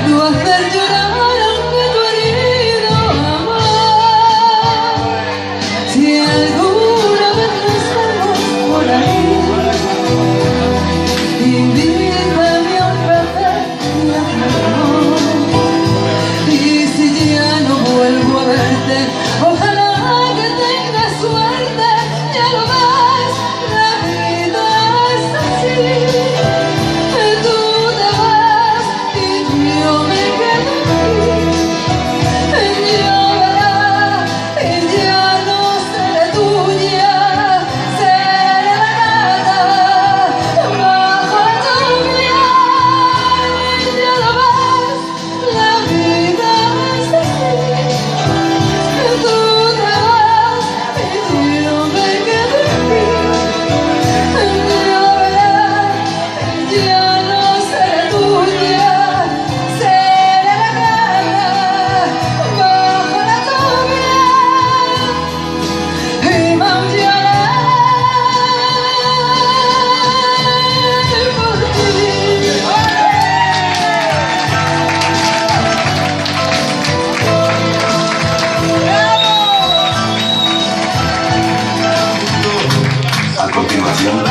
tú hacer llorar aunque tu herido amor. Si alguna vez nos vemos por ahí, invítame a un café y hazme amor. Y si ya no vuelvo a verte, ojalá que tengas suerte. Ya lo ves, la vida es así. Tú te vas y yo me quedo aquí. Llorará y ya no seré tuya, seré la gata bajo la lluvia. Ya lo ves, la vida es así. Tú te vas y yo me quedo aquí. Llorará y ya no seré tuya, seré la gata bajo la lluvia. Y maullaré por ti. A continuación,